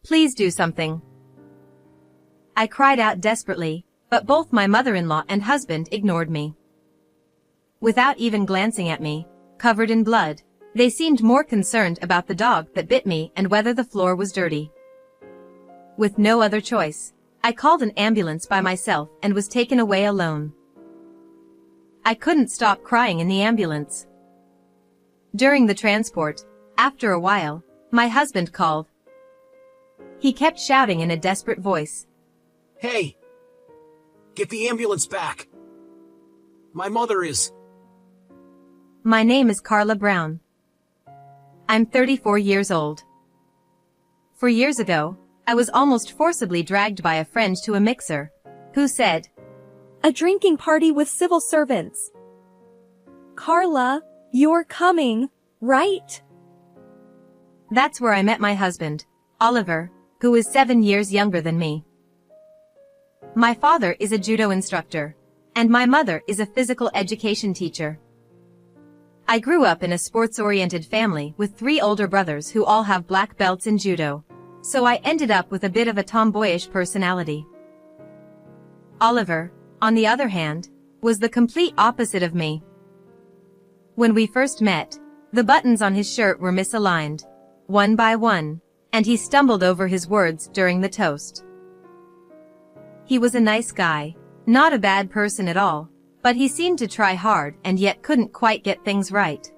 Please do something. I cried out desperately, but both my mother-in-law and husband ignored me. Without even glancing at me, covered in blood, they seemed more concerned about the dog that bit me and whether the floor was dirty. With no other choice, I called an ambulance by myself and was taken away alone. I couldn't stop crying in the ambulance. During the transport, after a while, my husband called. He kept shouting in a desperate voice. Hey! Get the ambulance back! My mother is... My name is Carla Brown. I'm 34 years old. 4 years ago, I was almost forcibly dragged by a friend to a mixer, who said, "A drinking party with civil servants. Carla, you're coming, right?" That's where I met my husband, Oliver, who is 7 years younger than me. My father is a judo instructor, and my mother is a physical education teacher. I grew up in a sports-oriented family with 3 older brothers who all have black belts in judo, so I ended up with a bit of a tomboyish personality. Oliver, on the other hand, was the complete opposite of me. When we first met, the buttons on his shirt were misaligned, one by one, and he stumbled over his words during the toast. He was a nice guy, not a bad person at all, but he seemed to try hard and yet couldn't quite get things right.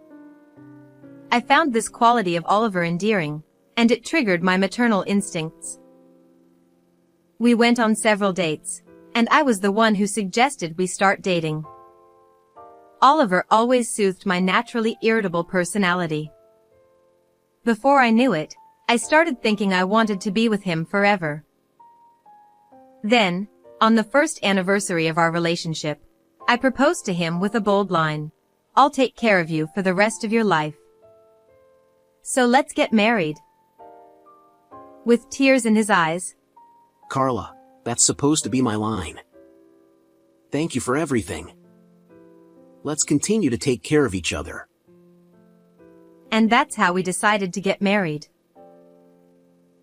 I found this quality of Oliver endearing, and it triggered my maternal instincts. We went on several dates, and I was the one who suggested we start dating. Oliver always soothed my naturally irritable personality. Before I knew it, I started thinking I wanted to be with him forever. Then, on the first anniversary of our relationship, I proposed to him with a bold line, "I'll take care of you for the rest of your life. So let's get married." With tears in his eyes, Carla, that's supposed to be my line. Thank you for everything. Let's continue to take care of each other. And that's how we decided to get married.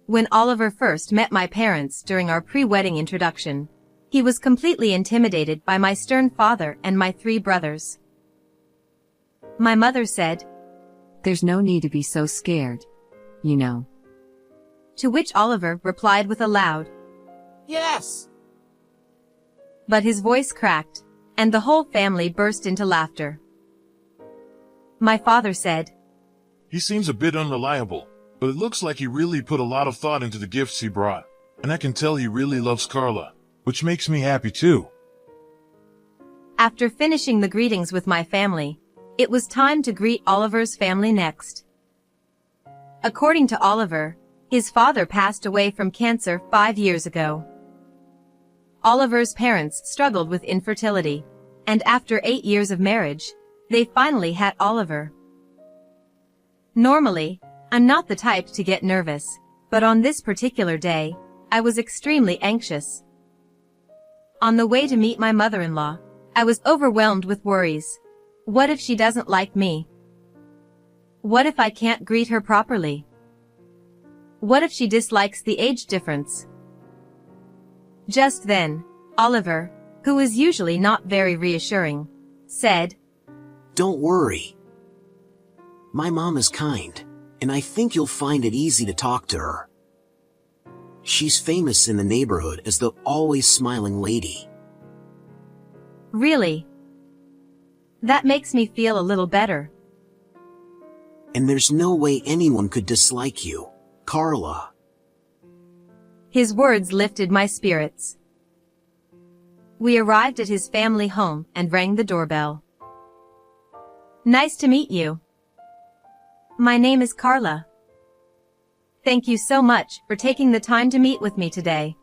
When Oliver first met my parents during our pre-wedding introduction, he was completely intimidated by my stern father and my 3 brothers. My mother said, "There's no need to be so scared, you know." To which Oliver replied with a loud, Yes! but his voice cracked, and the whole family burst into laughter. My father said, "He seems a bit unreliable, but it looks like he really put a lot of thought into the gifts he brought, and I can tell he really loves Carla, which makes me happy too." After finishing the greetings with my family, it was time to greet Oliver's family next. According to Oliver, his father passed away from cancer 5 years ago. Oliver's parents struggled with infertility, and after 8 years of marriage, they finally had Oliver. Normally, I'm not the type to get nervous, but on this particular day, I was extremely anxious. On the way to meet my mother-in-law, I was overwhelmed with worries. What if she doesn't like me? What if I can't greet her properly? What if she dislikes the age difference? Just then, Oliver, who is usually not very reassuring, said, Don't worry. My mom is kind, and I think you'll find it easy to talk to her. She's famous in the neighborhood as the always smiling lady. Really? That makes me feel a little better. And there's no way anyone could dislike you, Carla. His words lifted my spirits. We arrived at his family home and rang the doorbell. Nice to meet you. My name is Carla. Thank you so much for taking the time to meet with me today.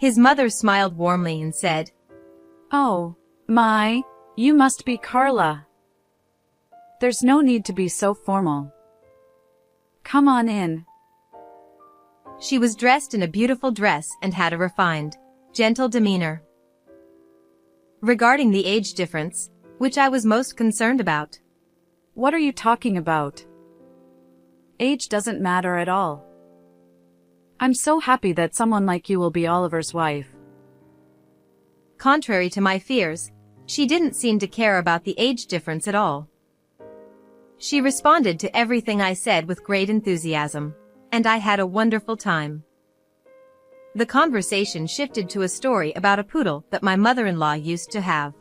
His mother smiled warmly and said, "Oh, my, you must be Carla. There's no need to be so formal. Come on in." She was dressed in a beautiful dress and had a refined, gentle demeanor. Regarding the age difference, which I was most concerned about. "What are you talking about? Age doesn't matter at all. I'm so happy that someone like you will be Oliver's wife. Contrary to my fears, she didn't seem to care about the age difference at all. She responded to everything I said with great enthusiasm, and I had a wonderful time. The conversation shifted to a story about a poodle that my mother-in-law used to have.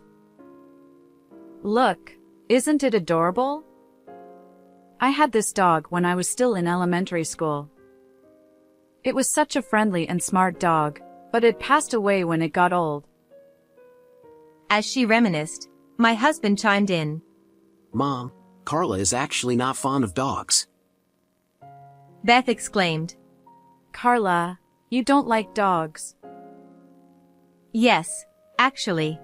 Look, isn't it adorable? I had this dog when I was still in elementary school. It was such a friendly and smart dog, but it passed away when it got old. As she reminisced, my husband chimed in. Mom, Carla is actually not fond of dogs. Beth exclaimed. Carla, you don't like dogs. Yes, actually.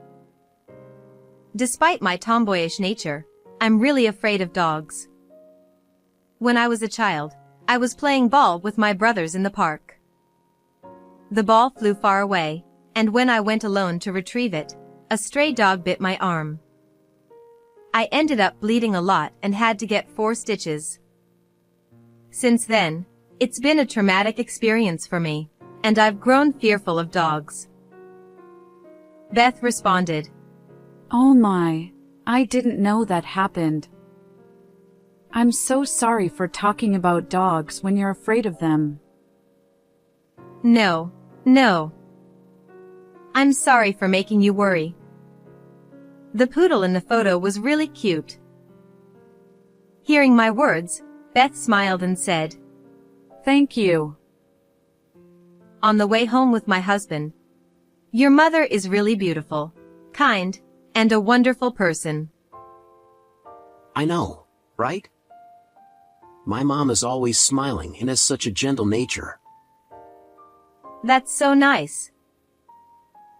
Despite my tomboyish nature, I'm really afraid of dogs. When I was a child, I was playing ball with my brothers in the park. The ball flew far away, and when I went alone to retrieve it, a stray dog bit my arm. I ended up bleeding a lot and had to get 4 stitches. Since then, it's been a traumatic experience for me, and I've grown fearful of dogs. Beth responded. Oh my, I didn't know that happened. I'm so sorry for talking about dogs when you're afraid of them. No. I'm sorry for making you worry. The poodle in the photo was really cute. Hearing my words, Beth smiled and said, Thank you. On the way home with my husband, your mother is really beautiful, kind, and a wonderful person. I know, right? My mom is always smiling and has such a gentle nature. That's so nice.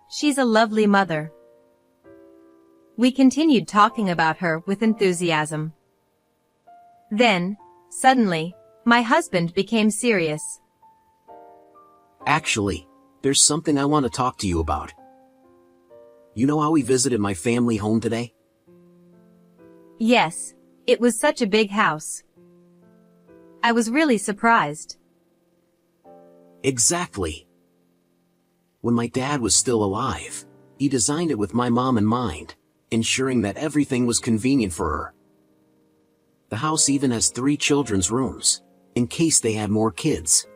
She's a lovely mother. We continued talking about her with enthusiasm. Then, suddenly, my husband became serious. Actually, there's something I want to talk to you about. You know how we visited my family home today? Yes, it was such a big house. I was really surprised. Exactly. When my dad was still alive, he designed it with my mom in mind, ensuring that everything was convenient for her. The house even has 3 children's rooms, in case they had more kids.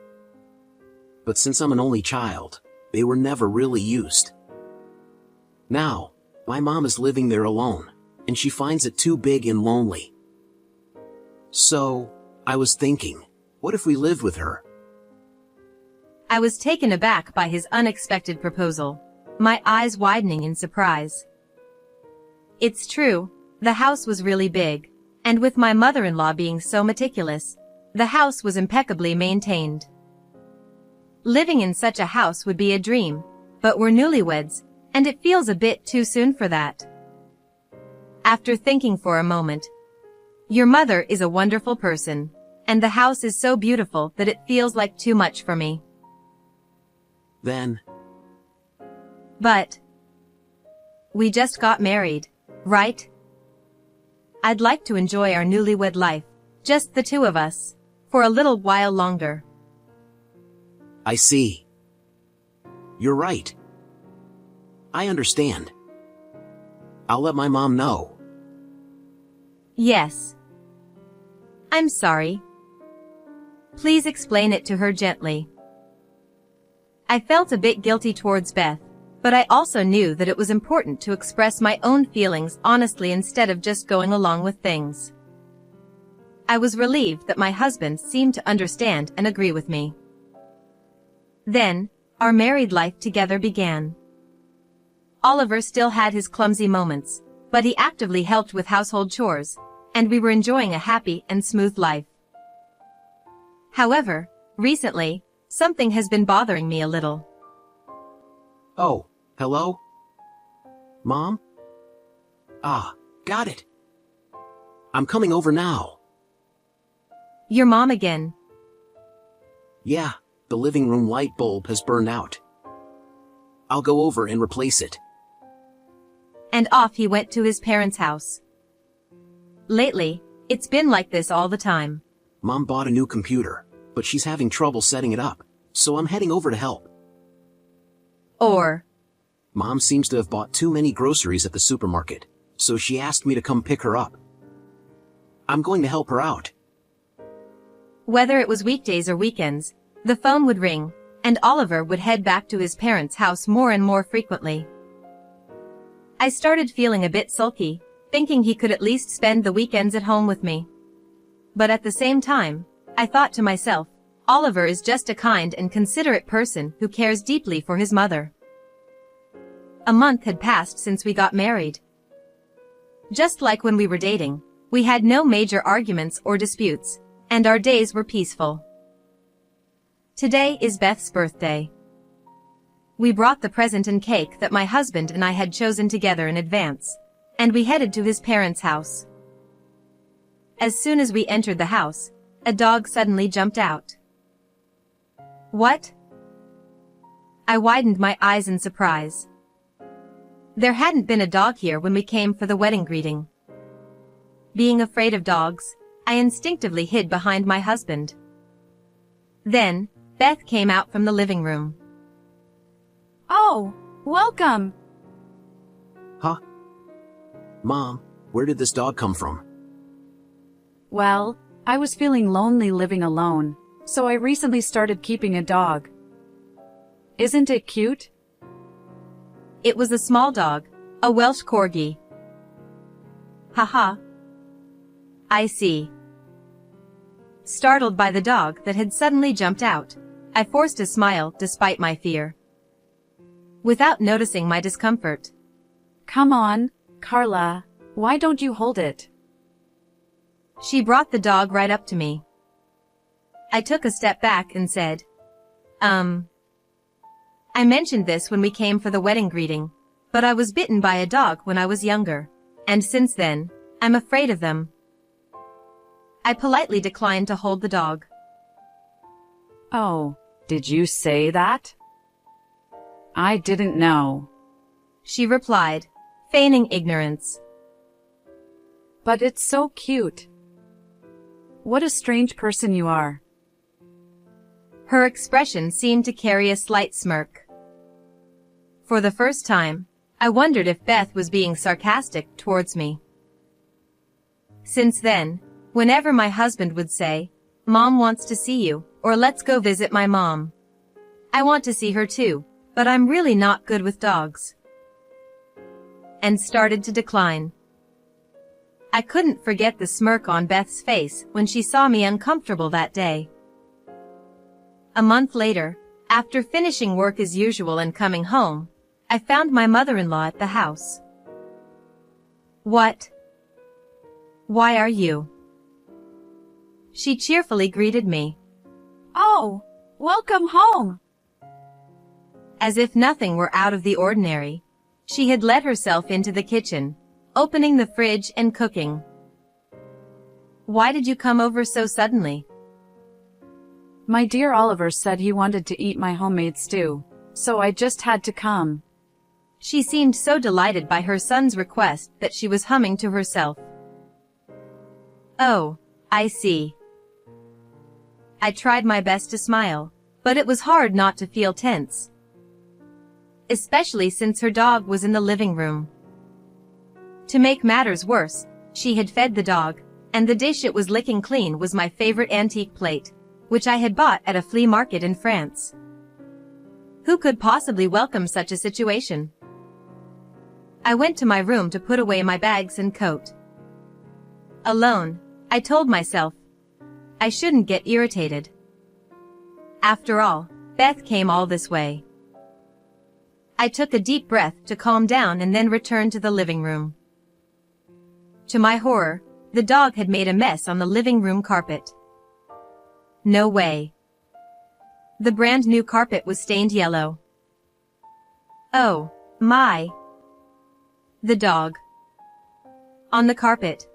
But since I'm an only child, they were never really used. Now, my mom is living there alone, and she finds it too big and lonely. So, I was thinking, what if we lived with her? I was taken aback by his unexpected proposal, my eyes widening in surprise. It's true, the house was really big, and with my mother-in-law being so meticulous, the house was impeccably maintained. Living in such a house would be a dream, but we're newlyweds, and it feels a bit too soon for that. After thinking for a moment, your mother is a wonderful person, and the house is so beautiful that it feels like too much for me. But we just got married, right? I'd like to enjoy our newlywed life, just the 2 of us, for a little while longer. I see. You're right. I understand. I'll let my mom know. Yes. I'm sorry. Please explain it to her gently. I felt a bit guilty towards Beth, but I also knew that it was important to express my own feelings honestly instead of just going along with things. I was relieved that my husband seemed to understand and agree with me. Then, our married life together began. Oliver still had his clumsy moments, but he actively helped with household chores, and we were enjoying a happy and smooth life. However, recently, something has been bothering me a little. Oh, hello? Mom? Ah, got it. I'm coming over now. Your mom again. Yeah, the living room light bulb has burned out. I'll go over and replace it. And off he went to his parents' house. Lately, it's been like this all the time. Mom bought a new computer, but she's having trouble setting it up, so I'm heading over to help. Or, Mom seems to have bought too many groceries at the supermarket, so she asked me to come pick her up. I'm going to help her out. whether it was weekdays or weekends, the phone would ring, and Oliver would head back to his parents' house more and more frequently. I started feeling a bit sulky, thinking he could at least spend the weekends at home with me. But at the same time, I thought to myself, Oliver is just a kind and considerate person who cares deeply for his mother. A month had passed since we got married. Just like when we were dating, we had no major arguments or disputes, and our days were peaceful. Today is Beth's birthday. We brought the present and cake that my husband and I had chosen together in advance, and we headed to his parents' house. As soon as we entered the house, a dog suddenly jumped out. What? I widened my eyes in surprise. There hadn't been a dog here when we came for the wedding greeting. Being afraid of dogs, I instinctively hid behind my husband. Then, Beth came out from the living room. Oh, welcome. Huh? Mom, where did this dog come from? Well, I was feeling lonely living alone, so I recently started keeping a dog. Isn't it cute? It was a small dog, a Welsh corgi. Haha. I see. Startled by the dog that had suddenly jumped out, I forced a smile despite my fear. Without noticing my discomfort. Come on, Carla, why don't you hold it? She brought the dog right up to me. I took a step back and said, I mentioned this when we came for the wedding greeting, but I was bitten by a dog when I was younger, and since then, I'm afraid of them. I politely declined to hold the dog. Oh, did you say that? I didn't know. She replied, feigning ignorance. But it's so cute. What a strange person you are. Her expression seemed to carry a slight smirk. For the first time, I wondered if Beth was being sarcastic towards me. Since then, whenever my husband would say, Mom wants to see you, or let's go visit my mom. I want to see her too, but I'm really not good with dogs. And started to decline. I couldn't forget the smirk on Beth's face when she saw me uncomfortable that day. A month later, after finishing work as usual and coming home, I found my mother-in-law at the house. What? Why are you? She cheerfully greeted me. Oh, welcome home. As if nothing were out of the ordinary, she had let herself into the kitchen, opening the fridge and cooking. Why did you come over so suddenly? My dear Oliver said he wanted to eat my homemade stew, so I just had to come. She seemed so delighted by her son's request that she was humming to herself. Oh, I see. I tried my best to smile, but it was hard not to feel tense. Especially since her dog was in the living room. To make matters worse, she had fed the dog, and the dish it was licking clean was my favorite antique plate, which I had bought at a flea market in France. Who could possibly welcome such a situation? I went to my room to put away my bags and coat. Alone, I told myself, I shouldn't get irritated. After all, Beth came all this way. I took a deep breath to calm down and then returned to the living room. To my horror, the dog had made a mess on the living room carpet. No way. The brand new carpet was stained yellow. Oh, my. The dog. On the carpet.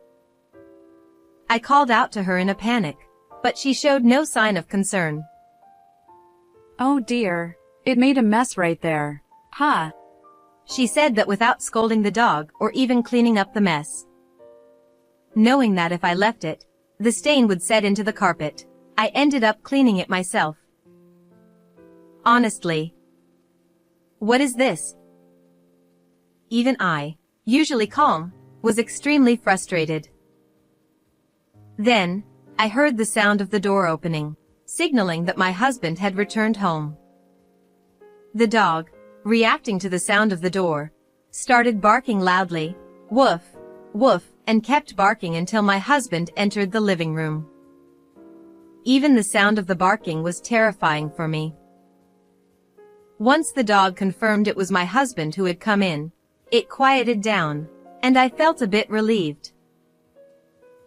I called out to her in a panic, but she showed no sign of concern. Oh dear, it made a mess right there. Huh? She said that without scolding the dog or even cleaning up the mess. Knowing that if I left it, the stain would set into the carpet, I ended up cleaning it myself. Honestly. What is this? Even I, usually calm, was extremely frustrated. Then, I heard the sound of the door opening, signaling that my husband had returned home. The dog, reacting to the sound of the door, started barking loudly, woof, woof, and kept barking until my husband entered the living room. Even the sound of the barking was terrifying for me. Once the dog confirmed it was my husband who had come in, it quieted down, and I felt a bit relieved.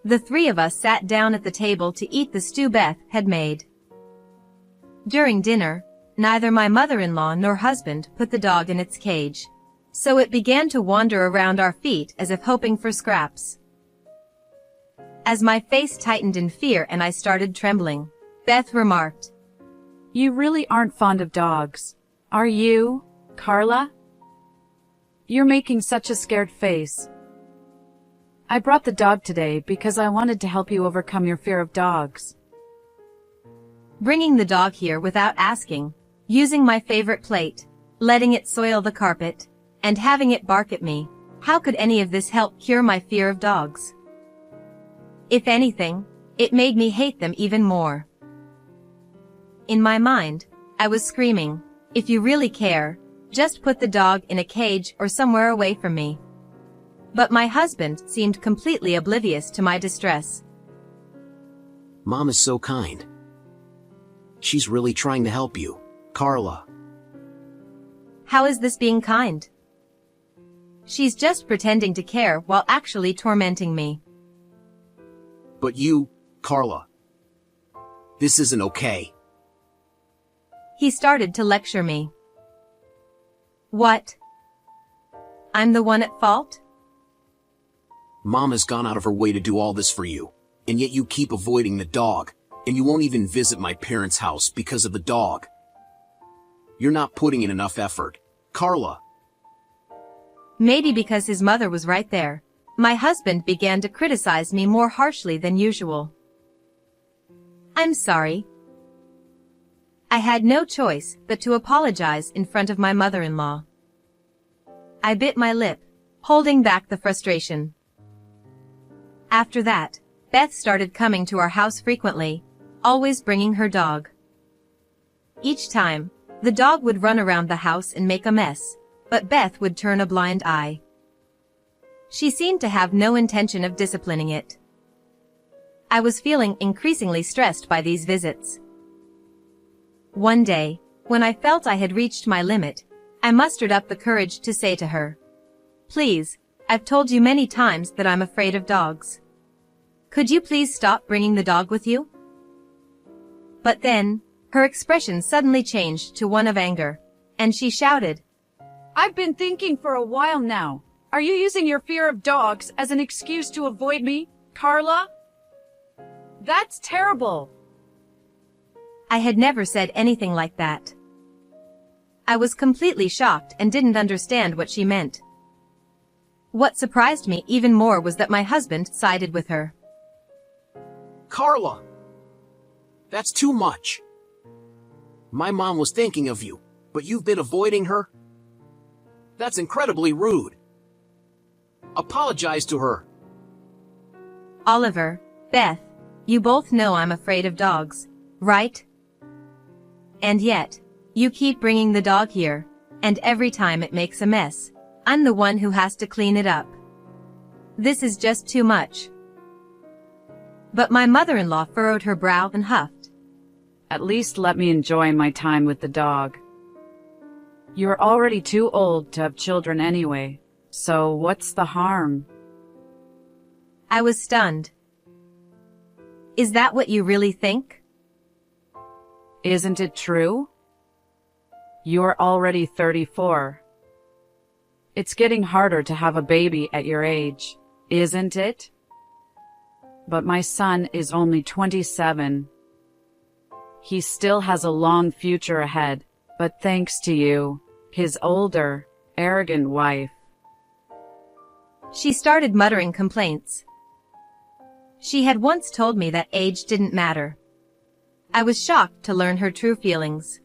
The three of us sat down at the table to eat the stew Beth had made. During dinner, neither my mother-in-law nor husband put the dog in its cage, so it began to wander around our feet as if hoping for scraps. As my face tightened in fear and I started trembling, Beth remarked, You really aren't fond of dogs, are you, Carla? You're making such a scared face. I brought the dog today because I wanted to help you overcome your fear of dogs. Bringing the dog here without asking, using my favorite plate, letting it soil the carpet, and having it bark at me, how could any of this help cure my fear of dogs? If anything, it made me hate them even more. In my mind, I was screaming, if you really care, just put the dog in a cage or somewhere away from me. But my husband seemed completely oblivious to my distress. Mom is so kind. She's really trying to help you, Carla. How is this being kind? She's just pretending to care while actually tormenting me. But you, Carla. This isn't okay. He started to lecture me. What? I'm the one at fault? Mom has gone out of her way to do all this for you, and yet you keep avoiding the dog, and you won't even visit my parents' house because of the dog. You're not putting in enough effort, Carla. Maybe because his mother was right there, my husband began to criticize me more harshly than usual. I'm sorry. I had no choice but to apologize in front of my mother-in-law. I bit my lip, holding back the frustration. After that, Beth started coming to our house frequently, always bringing her dog. Each time, the dog would run around the house and make a mess, but Beth would turn a blind eye. She seemed to have no intention of disciplining it. I was feeling increasingly stressed by these visits. One day, when I felt I had reached my limit, I mustered up the courage to say to her, Please, I've told you many times that I'm afraid of dogs. Could you please stop bringing the dog with you? But then, her expression suddenly changed to one of anger, and she shouted, I've been thinking for a while now. Are you using your fear of dogs as an excuse to avoid me, Carla? That's terrible. I had never said anything like that. I was completely shocked and didn't understand what she meant. What surprised me even more was that my husband sided with her. Carla! That's too much. My mom was thinking of you, but you've been avoiding her? That's incredibly rude. Apologize to her. Oliver, Beth, you both know I'm afraid of dogs, right? And yet, you keep bringing the dog here, and every time it makes a mess, I'm the one who has to clean it up. This is just too much. But my mother-in-law furrowed her brow and huffed. At least let me enjoy my time with the dog. You're already too old to have children anyway, so what's the harm? I was stunned. Is that what you really think? Isn't it true? You're already 34. It's getting harder to have a baby at your age, isn't it? But my son is only 27. He still has a long future ahead, but thanks to you, his older, arrogant wife. She started muttering complaints. She had once told me that age didn't matter. I was shocked to learn her true feelings.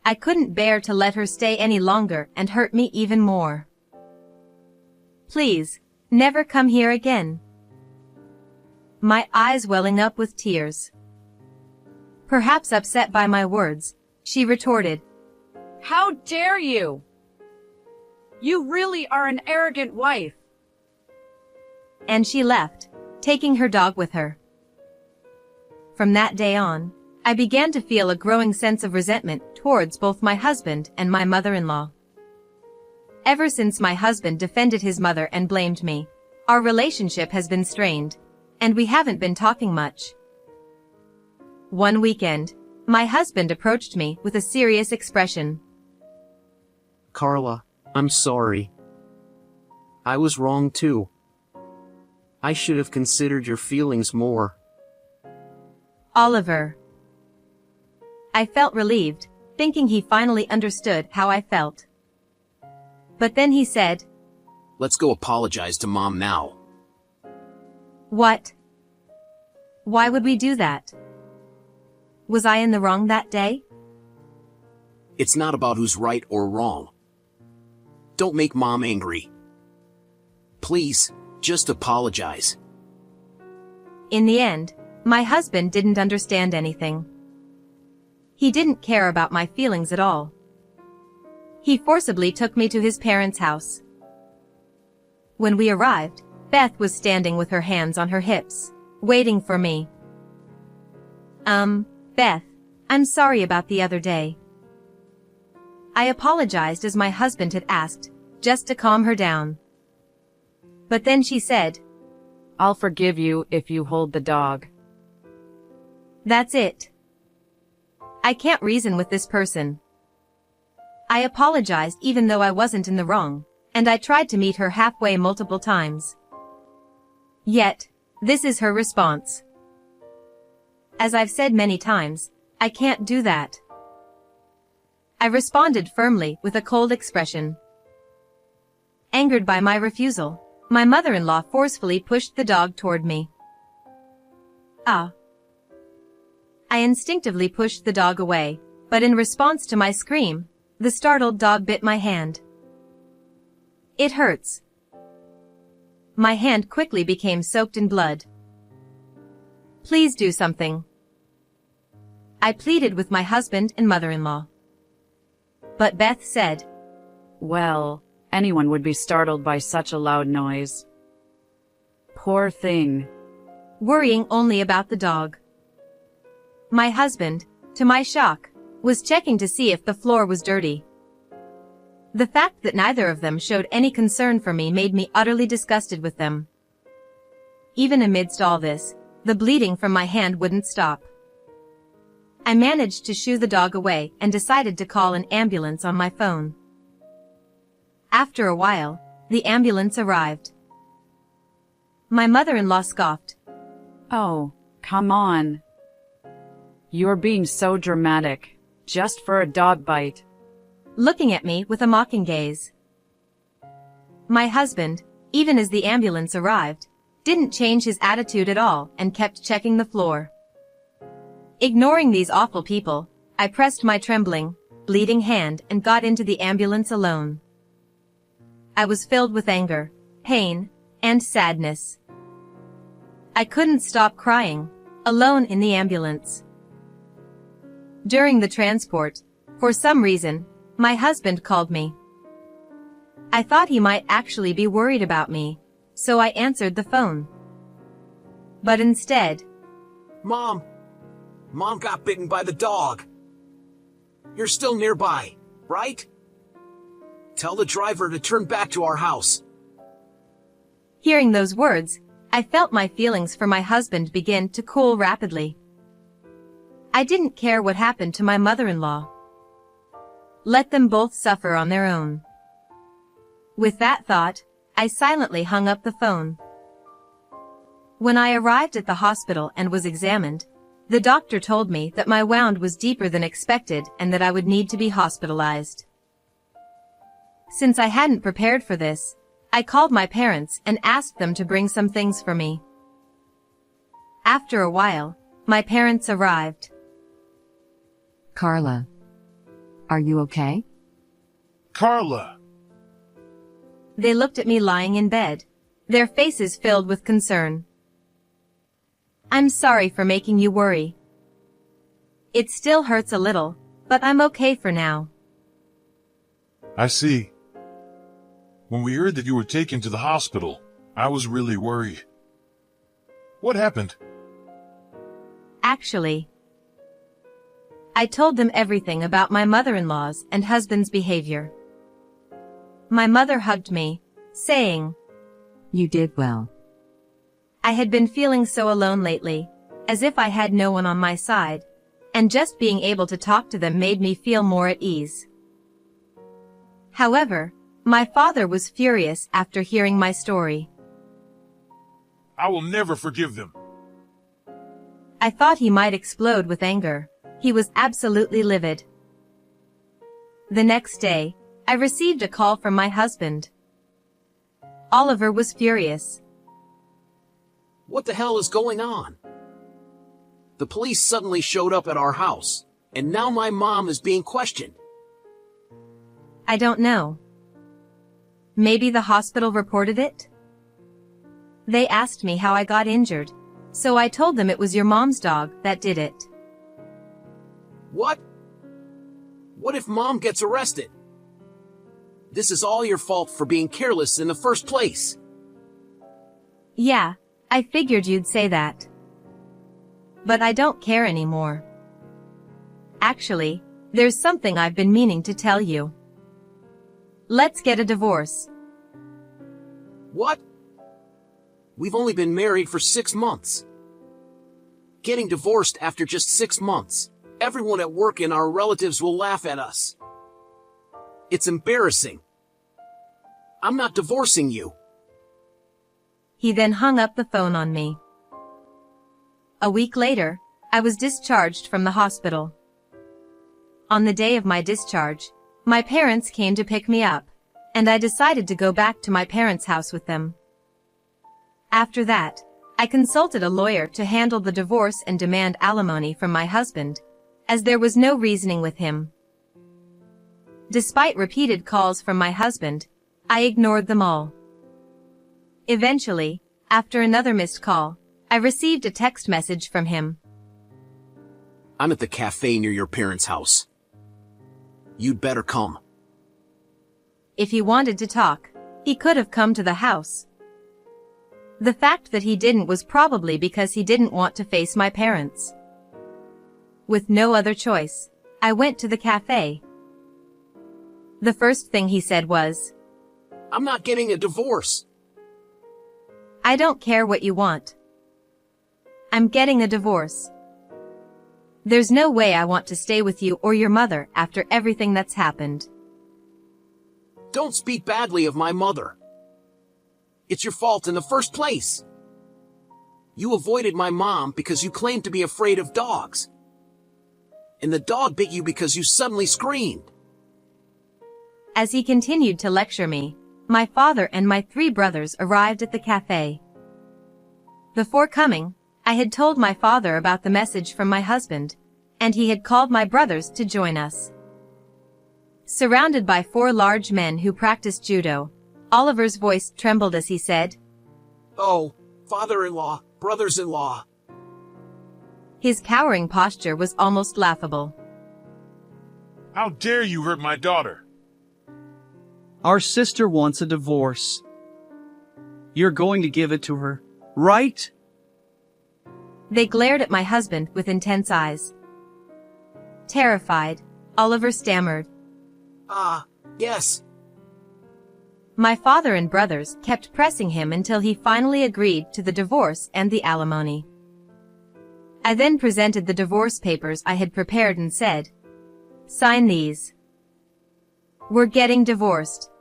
I couldn't bear to let her stay any longer and hurt me even more. Please, never come here again. My eyes welling up with tears. Perhaps upset by my words, she retorted, How dare you? You really are an arrogant wife. And she left, taking her dog with her. From that day on, I began to feel a growing sense of resentment towards both my husband and my mother-in-law. Ever since my husband defended his mother and blamed me, our relationship has been strained, and we haven't been talking much. One weekend, my husband approached me with a serious expression. Carla, I'm sorry. I was wrong too. I should have considered your feelings more. Oliver. I felt relieved, thinking he finally understood how I felt. But then he said, Let's go apologize to Mom now. What? Why would we do that? Was I in the wrong that day? It's not about who's right or wrong. Don't make Mom angry. Please, just apologize. In the end, my husband didn't understand anything. He didn't care about my feelings at all. He forcibly took me to his parents' house. When we arrived, Beth was standing with her hands on her hips, waiting for me. Beth, I'm sorry about the other day. I apologized as my husband had asked, just to calm her down. But then she said, I'll forgive you if you hold the dog. That's it. I can't reason with this person. I apologized even though I wasn't in the wrong, and I tried to meet her halfway multiple times. Yet, this is her response. As I've said many times, I can't do that. I responded firmly with a cold expression. Angered by my refusal, my mother-in-law forcefully pushed the dog toward me. Ah! I instinctively pushed the dog away, but in response to my scream, the startled dog bit my hand. It hurts. My hand quickly became soaked in blood. Please do something. I pleaded with my husband and mother-in-law. But Beth said, Well, anyone would be startled by such a loud noise. Poor thing. Worrying only about the dog. My husband, to my shock, was checking to see if the floor was dirty. The fact that neither of them showed any concern for me made me utterly disgusted with them. Even amidst all this, the bleeding from my hand wouldn't stop. I managed to shoo the dog away and decided to call an ambulance on my phone. After a while, the ambulance arrived. My mother-in-law scoffed. Oh, come on. You're being so dramatic, just for a dog bite. Looking at me with a mocking gaze. My husband, even as the ambulance arrived, didn't change his attitude at all and kept checking the floor. Ignoring these awful people, I pressed my trembling, bleeding hand and got into the ambulance alone. I was filled with anger, pain, and sadness. I couldn't stop crying, alone in the ambulance. During the transport, for some reason, my husband called me. I thought he might actually be worried about me, so I answered the phone. But instead, Mom got bitten by the dog. You're still nearby, right? Tell the driver to turn back to our house. Hearing those words, I felt my feelings for my husband begin to cool rapidly. I didn't care what happened to my mother-in-law. Let them both suffer on their own. With that thought, I silently hung up the phone. When I arrived at the hospital and was examined, the doctor told me that my wound was deeper than expected and that I would need to be hospitalized. Since I hadn't prepared for this, I called my parents and asked them to bring some things for me. After a while, my parents arrived. Carla. Are you okay? Carla! They looked at me lying in bed, their faces filled with concern. I'm sorry for making you worry. It still hurts a little, but I'm okay for now. I see. When we heard that you were taken to the hospital, I was really worried. What happened? Actually, I told them everything about my mother-in-law's and husband's behavior. My mother hugged me, saying, You did well. I had been feeling so alone lately, as if I had no one on my side, and just being able to talk to them made me feel more at ease. However, my father was furious after hearing my story. I will never forgive them. I thought he might explode with anger. He was absolutely livid. The next day, I received a call from my husband. Oliver was furious. What the hell is going on? The police suddenly showed up at our house, and now my mom is being questioned. I don't know. Maybe the hospital reported it? They asked me how I got injured, so I told them it was your mom's dog that did it. What? What if Mom gets arrested? This is all your fault for being careless in the first place. Yeah, I figured you'd say that. But I don't care anymore. Actually, there's something I've been meaning to tell you. Let's get a divorce. What? We've only been married for 6 months. Getting divorced after just 6 months. Everyone at work and our relatives will laugh at us. It's embarrassing. I'm not divorcing you. He then hung up the phone on me. A week later, I was discharged from the hospital. On the day of my discharge, my parents came to pick me up, and I decided to go back to my parents' house with them. After that, I consulted a lawyer to handle the divorce and demand alimony from my husband, as there was no reasoning with him. Despite repeated calls from my husband, I ignored them all. Eventually, after another missed call, I received a text message from him. I'm at the cafe near your parents' house. You'd better come. If he wanted to talk, he could have come to the house. The fact that he didn't was probably because he didn't want to face my parents. With no other choice, I went to the cafe. The first thing he said was, I'm not getting a divorce. I don't care what you want. I'm getting a divorce. There's no way I want to stay with you or your mother after everything that's happened. Don't speak badly of my mother. It's your fault in the first place. You avoided my mom because you claimed to be afraid of dogs. And the dog bit you because you suddenly screamed. As he continued to lecture me, my father and my 3 brothers arrived at the cafe. Before coming, I had told my father about the message from my husband, and he had called my brothers to join us. Surrounded by 4 large men who practiced judo, Oliver's voice trembled as he said, Oh, father-in-law, brothers-in-law. His cowering posture was almost laughable. How dare you hurt my daughter? Our sister wants a divorce. You're going to give it to her, right? They glared at my husband with intense eyes. Terrified, Oliver stammered. Yes. My father and brothers kept pressing him until he finally agreed to the divorce and the alimony. I then presented the divorce papers I had prepared and said, Sign these. We're getting divorced.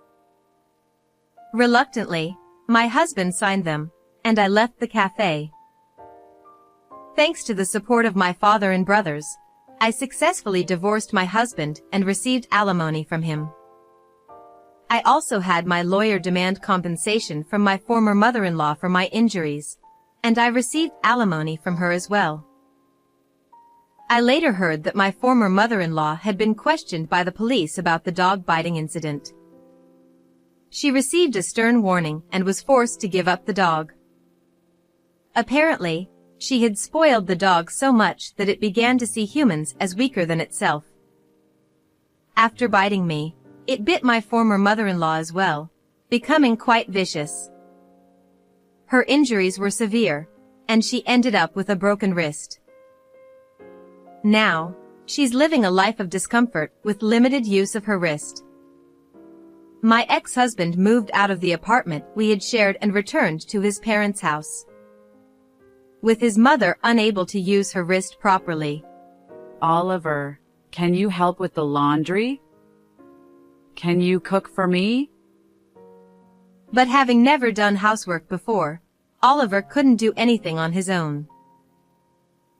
Reluctantly, my husband signed them, and I left the cafe. Thanks to the support of my father and brothers, I successfully divorced my husband and received alimony from him. I also had my lawyer demand compensation from my former mother-in-law for my injuries, and I received alimony from her as well. I later heard that my former mother-in-law had been questioned by the police about the dog biting incident. She received a stern warning and was forced to give up the dog. Apparently, she had spoiled the dog so much that it began to see humans as weaker than itself. After biting me, it bit my former mother-in-law as well, becoming quite vicious. Her injuries were severe, and she ended up with a broken wrist. Now, she's living a life of discomfort with limited use of her wrist. My ex-husband moved out of the apartment we had shared and returned to his parents' house, with his mother unable to use her wrist properly. Oliver, can you help with the laundry? Can you cook for me? But having never done housework before, Oliver couldn't do anything on his own.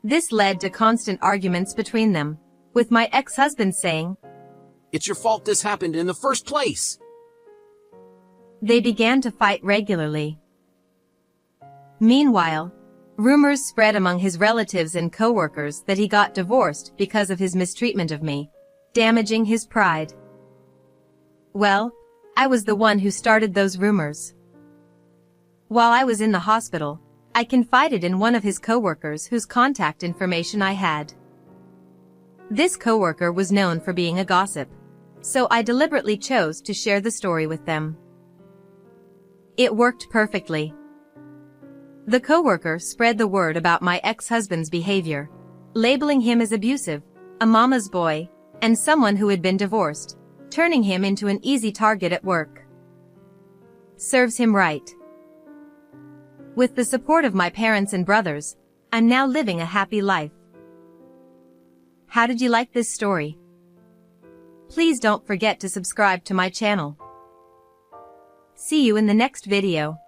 This led to constant arguments between them, with my ex-husband saying, "It's your fault this happened in the first place." They began to fight regularly. Meanwhile, rumors spread among his relatives and co-workers that he got divorced because of his mistreatment of me, damaging his pride. Well, I was the one who started those rumors. While I was in the hospital, I confided in one of his co-workers whose contact information I had. This co-worker was known for being a gossip, so I deliberately chose to share the story with them. It worked perfectly. The co-worker spread the word about my ex-husband's behavior, labeling him as abusive, a mama's boy, and someone who had been divorced, turning him into an easy target at work. Serves him right. With the support of my parents and brothers, I'm now living a happy life. How did you like this story? Please don't forget to subscribe to my channel. See you in the next video.